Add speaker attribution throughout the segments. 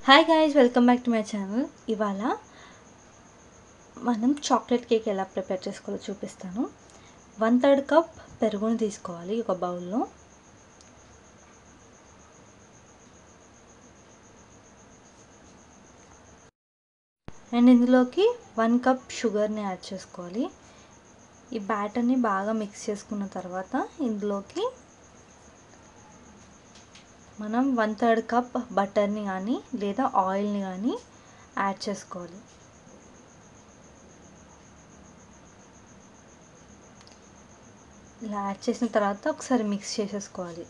Speaker 1: Hi guys, welcome back to my channel. ఇవాళ మనం chocolate cake ఎలా ప్రిపేర్ చేసుకోవాలో చూపిస్తాను. 1/3 కప్ పెరుగుని తీసుకోవాలి ఒక బౌల్లో. అండ్ ఇందులోకి 1 కప్ షుగర్ని యాడ్ చేసుకోవాలి. ఈ బ్యాటర్ని బాగా మిక్స్ చేసుకున్న తర్వాత ఇందులోకి మనం 1/3 కప్ బటర్ని కానీ లేదా ఆయిల్ని కానీ యాడ్ చేసుకోవాలి. ఇలా యాడ్ చేసిన తర్వాత ఒకసారి మిక్స్ చేసేసుకోవాలి.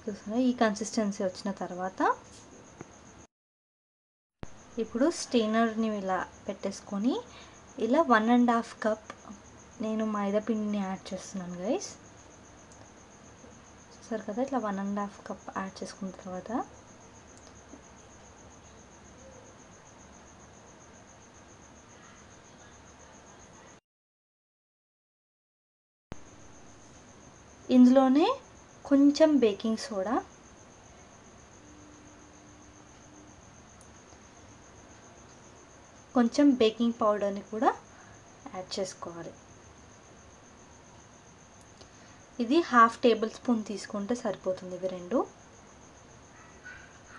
Speaker 1: చూసారా, ఈ కన్సిస్టెన్సీ వచ్చిన తర్వాత ఇప్పుడు స్టెయినర్ని ఇలా పెట్టేసుకొని ఇలా 1.5 కప్ నేను మైదా పిండిని యాడ్ చేస్తున్నాను గైస్. చూసారు కదా, ఇట్లా 1.5 కప్ యాడ్ చేసుకున్న తర్వాత ఇందులోనే కొంచెం బేకింగ్ సోడా, కొంచెం బేకింగ్ పౌడర్ని కూడా యాడ్ చేసుకోవాలి. ఇది 1/2 టేబుల్ స్పూన్ తీసుకుంటే సరిపోతుంది. ఇవి రెండు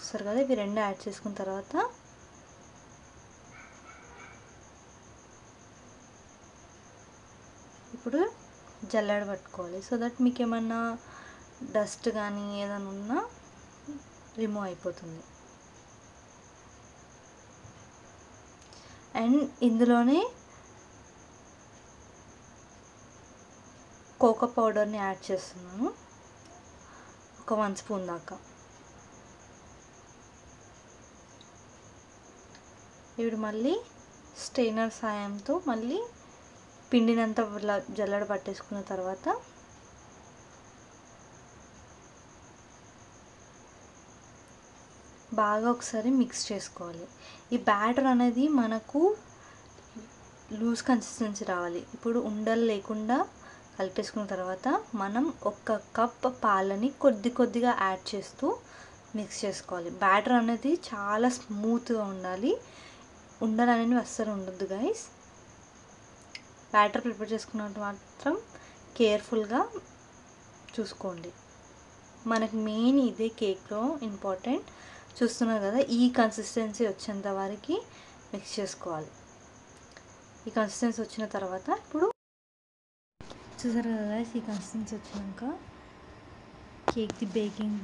Speaker 1: సరే కదా, ఇవి రెండు యాడ్ చేసుకున్న తర్వాత ఇప్పుడు జల్లెడ పట్టుకోవాలి. సో దట్ మీకు ఏమన్నా డస్ట్ కానీ ఏదైనా ఉన్నా రిమూవ్ అయిపోతుంది. అండ్ ఇందులోనే కోకో పౌడర్ని యాడ్ చేస్తున్నాను, ఒక 1 స్పూన్ దాకా. ఇప్పుడు మళ్ళీ స్టెయినర్ సాయంతో మళ్ళీ పిండినంతా జల్లెడ పట్టేసుకున్న తర్వాత బాగా ఒకసారి మిక్స్ చేసుకోవాలి. ఈ బ్యాటర్ అనేది మనకు లూజ్ కన్సిస్టెన్సీ రావాలి. ఇప్పుడు ఉండలు లేకుండా కలిపేసుకున్న తర్వాత మనం 1 కప్ పాలని కొద్దిగా యాడ్ చేస్తూ మిక్స్ చేసుకోవాలి. బ్యాటర్ అనేది చాలా స్మూత్గా ఉండాలి, ఉండలు అనేవి అస్సలు ఉండొద్దు గైస్. బ్యాటర్ ప్రిపేర్ చేసుకున్నట్టు మాత్రం కేర్ఫుల్గా చూసుకోండి. మనకు మెయిన్ ఇదే కేక్లో ఇంపార్టెంట్. చూస్తున్నారు కదా, ఈ కన్సిస్టెన్సీ వచ్చేంత వరకు మిక్స్ చేసుకోవాలి. ఈ కన్సిస్టెన్సీ వచ్చిన తర్వాత ఇప్పుడు చూసారు కదా, ఈ కన్సిస్టెన్సీ వచ్చినాక కేక్ది బేకింగ్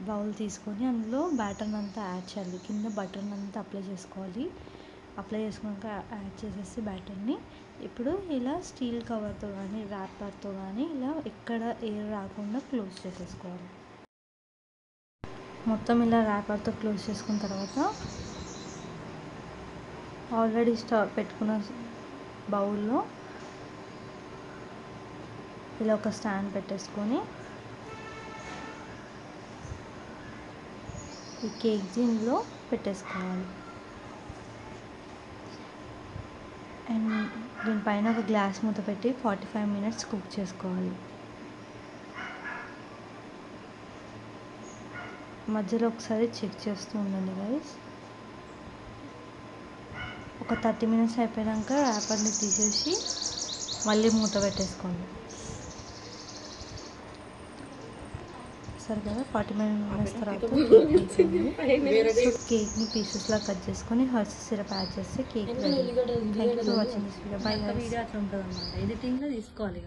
Speaker 1: బౌల్ తీసుకొని అందులో బ్యాటర్ని అంతా యాడ్ చేయాలి. కింద బటర్ని అంతా అప్లై చేసుకోవాలి. అప్లై చేసుకున్నాక యాడ్ చేసేసి బ్యాటర్ని ఇప్పుడు ఇలా స్టీల్ కవర్తో కానీ ర్యాపర్తో కానీ ఇలా ఎక్కడ ఎయిర్ రాకుండా క్లోజ్ చేసేసుకోవాలి. మొత్తం ఇలా ర్యాపర్తో క్లోజ్ చేసుకున్న తర్వాత ఆల్రెడీ పెట్టుకున్న బౌల్లో ఇలా ఒక స్టాండ్ పెట్టేసుకొని ఈ కేక్ దీనిలో పెట్టేసుకోవాలి. అండ్ దీనిపైన ఒక గ్లాస్ మూత పెట్టి 45 మినిట్స్ కుక్ చేసుకోవాలి. మధ్యలో ఒకసారి చెక్ చేస్తూ ఉండండి గైస్. ఒక 30 మినిట్స్ అయిపోయాక ర్యాపర్ని తీసేసి మళ్ళీ మూత పెట్టేసుకోండి. సరే కదా, 40 మినిట్స్ తర్వాత కేక్ని పీసెస్లా కట్ చేసుకొని హర్షీ సిరప్ యాడ్ చేస్తే cake ready. Thank you for watching this video. Bye guys.
Speaker 2: అట్లా ఉంటుంది అన్నమాట, ఎడిటింగ్లో తీసుకోవాలి.